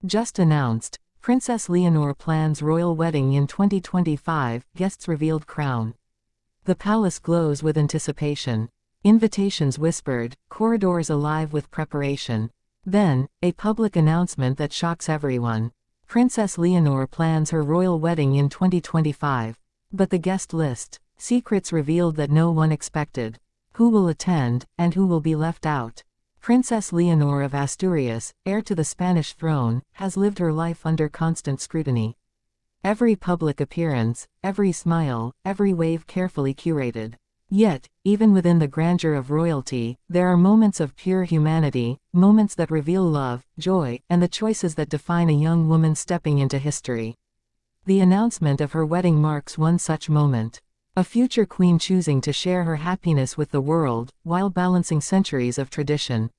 Just announced, Princess Leonor plans royal wedding in 2025, guests revealed crown. The palace glows with anticipation. Invitations whispered, corridors alive with preparation. Then, a public announcement that shocks everyone. Princess Leonor plans her royal wedding in 2025. But the guest list, secrets revealed that no one expected. Who will attend, and who will be left out? Princess Leonor of Asturias, heir to the Spanish throne, has lived her life under constant scrutiny. Every public appearance, every smile, every wave carefully curated. Yet, even within the grandeur of royalty, there are moments of pure humanity, moments that reveal love, joy, and the choices that define a young woman stepping into history. The announcement of her wedding marks one such moment. A future queen choosing to share her happiness with the world, while balancing centuries of tradition.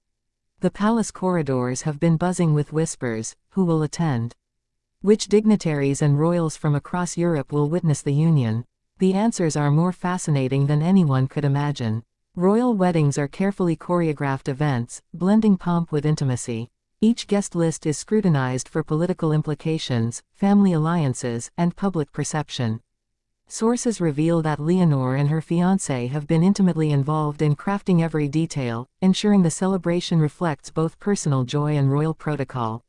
The palace corridors have been buzzing with whispers: who will attend? Which dignitaries and royals from across Europe will witness the union? The answers are more fascinating than anyone could imagine. Royal weddings are carefully choreographed events, blending pomp with intimacy. Each guest list is scrutinized for political implications, family alliances, and public perception. Sources reveal that Leonor and her fiancé have been intimately involved in crafting every detail, ensuring the celebration reflects both personal joy and royal protocol.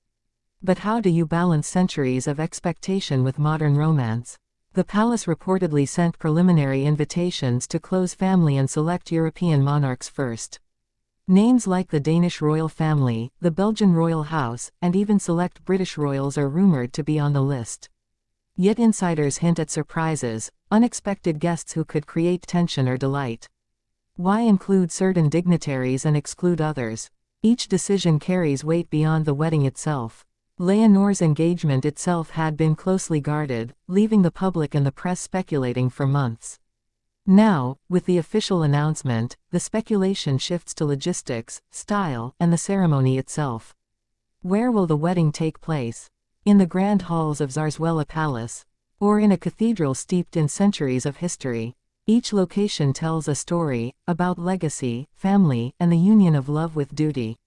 But how do you balance centuries of expectation with modern romance? The palace reportedly sent preliminary invitations to close family and select European monarchs first. Names like the Danish royal family, the Belgian royal house, and even select British royals are rumored to be on the list. Yet insiders hint at surprises, unexpected guests who could create tension or delight. Why include certain dignitaries and exclude others? Each decision carries weight beyond the wedding itself. Leonor's engagement itself had been closely guarded, leaving the public and the press speculating for months. Now, with the official announcement, the speculation shifts to logistics, style, and the ceremony itself. Where will the wedding take place? In the grand halls of Zarzuela Palace? Or in a cathedral steeped in centuries of history? Each location tells a story, about legacy, family, and the union of love with duty.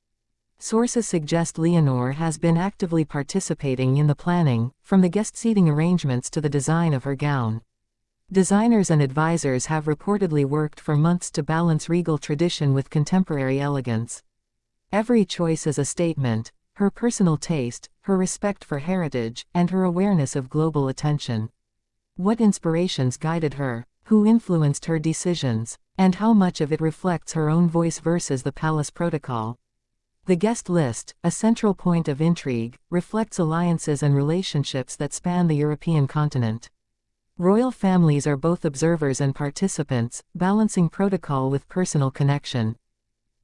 Sources suggest Leonor has been actively participating in the planning, from the guest seating arrangements to the design of her gown. Designers and advisors have reportedly worked for months to balance regal tradition with contemporary elegance. Every choice is a statement: her personal taste, her respect for heritage, and her awareness of global attention. What inspirations guided her? Who influenced her decisions? And how much of it reflects her own voice versus the palace protocol? The guest list, a central point of intrigue, reflects alliances and relationships that span the European continent. Royal families are both observers and participants, balancing protocol with personal connection.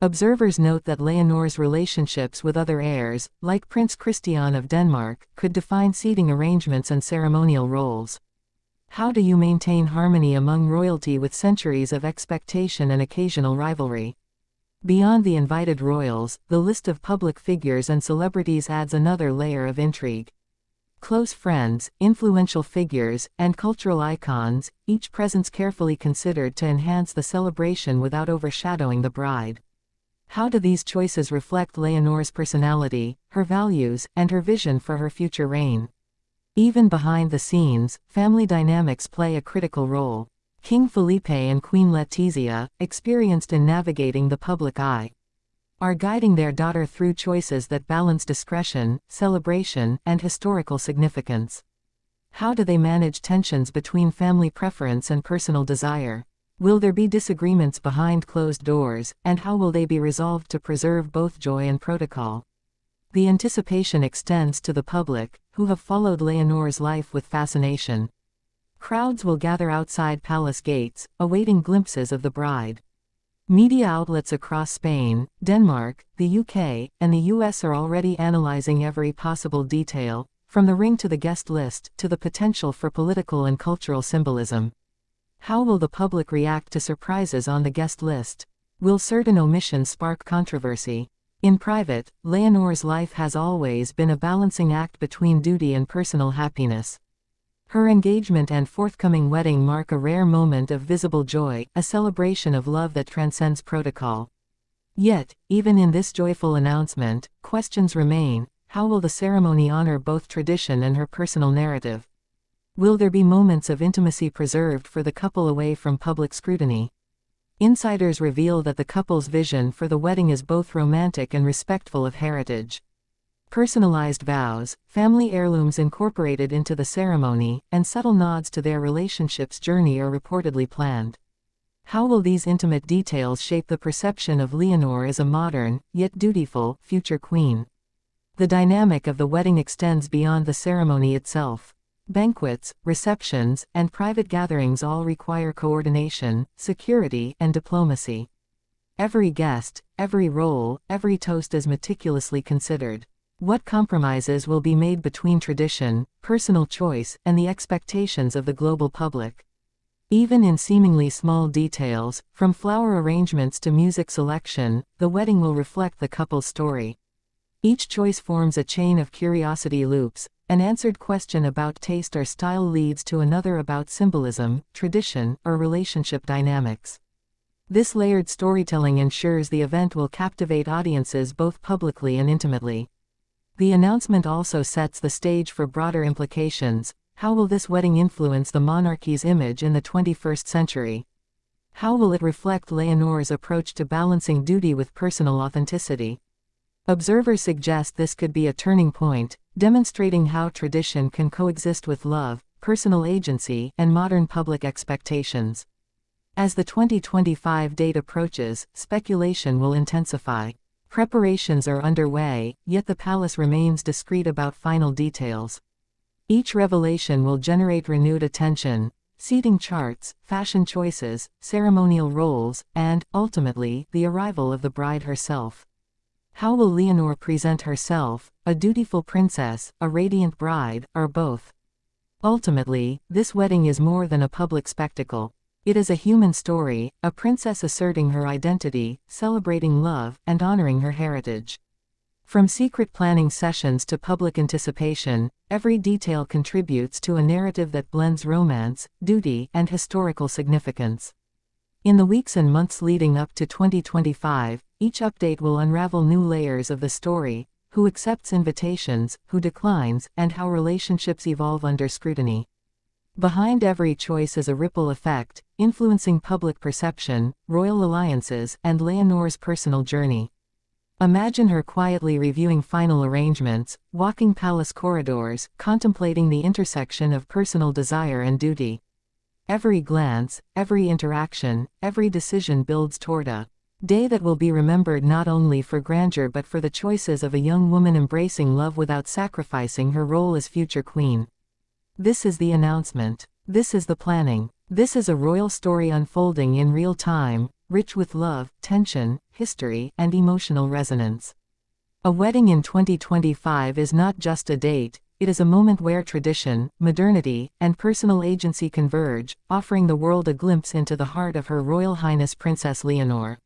Observers note that Leonor's relationships with other heirs, like Prince Christian of Denmark, could define seating arrangements and ceremonial roles. How do you maintain harmony among royalty with centuries of expectation and occasional rivalry? Beyond the invited royals, the list of public figures and celebrities adds another layer of intrigue. Close friends, influential figures, and cultural icons, each presence carefully considered to enhance the celebration without overshadowing the bride. How do these choices reflect Leonor's personality, her values, and her vision for her future reign? Even behind the scenes, family dynamics play a critical role. King Felipe and Queen Letizia, experienced in navigating the public eye, are guiding their daughter through choices that balance discretion, celebration, and historical significance. How do they manage tensions between family preference and personal desire? Will there be disagreements behind closed doors, and how will they be resolved to preserve both joy and protocol? The anticipation extends to the public, who have followed Leonor's life with fascination. Crowds will gather outside palace gates, awaiting glimpses of the bride. Media outlets across Spain, Denmark, the UK, and the US are already analyzing every possible detail, from the ring to the guest list, to the potential for political and cultural symbolism. How will the public react to surprises on the guest list? Will certain omissions spark controversy? In private, Leonor's life has always been a balancing act between duty and personal happiness. Her engagement and forthcoming wedding mark a rare moment of visible joy, a celebration of love that transcends protocol. Yet, even in this joyful announcement, questions remain. How will the ceremony honor both tradition and her personal narrative? Will there be moments of intimacy preserved for the couple away from public scrutiny? Insiders reveal that the couple's vision for the wedding is both romantic and respectful of heritage. Personalized vows, family heirlooms incorporated into the ceremony, and subtle nods to their relationship's journey are reportedly planned. How will these intimate details shape the perception of Leonor as a modern, yet dutiful, future queen? The dynamic of the wedding extends beyond the ceremony itself. Banquets, receptions, and private gatherings all require coordination, security, and diplomacy. Every guest, every role, every toast is meticulously considered. What compromises will be made between tradition, personal choice, and the expectations of the global public? Even in seemingly small details, from flower arrangements to music selection, the wedding will reflect the couple's story. Each choice forms a chain of curiosity loops. An answered question about taste or style leads to another about symbolism, tradition, or relationship dynamics. This layered storytelling ensures the event will captivate audiences both publicly and intimately. The announcement also sets the stage for broader implications. How will this wedding influence the monarchy's image in the 21st century? How will it reflect Leonor's approach to balancing duty with personal authenticity? Observers suggest this could be a turning point, demonstrating how tradition can coexist with love, personal agency, and modern public expectations. As the 2025 date approaches, speculation will intensify. Preparations are underway, yet the palace remains discreet about final details. Each revelation will generate renewed attention: seating charts, fashion choices, ceremonial roles, and, ultimately, the arrival of the bride herself. How will Leonor present herself, a dutiful princess, a radiant bride, or both? Ultimately, this wedding is more than a public spectacle. It is a human story, a princess asserting her identity, celebrating love, and honoring her heritage. From secret planning sessions to public anticipation, every detail contributes to a narrative that blends romance, duty, and historical significance. In the weeks and months leading up to 2025, each update will unravel new layers of the story: who accepts invitations, who declines, and how relationships evolve under scrutiny. Behind every choice is a ripple effect, influencing public perception, royal alliances, and Leonor's personal journey. Imagine her quietly reviewing final arrangements, walking palace corridors, contemplating the intersection of personal desire and duty. Every glance, every interaction, every decision builds toward a day that will be remembered not only for grandeur but for the choices of a young woman embracing love without sacrificing her role as future queen. This is the announcement. This is the planning. This is a royal story unfolding in real time, rich with love, tension, history, and emotional resonance. A wedding in 2025 is not just a date, it is a moment where tradition, modernity, and personal agency converge, offering the world a glimpse into the heart of Her Royal Highness Princess Leonor.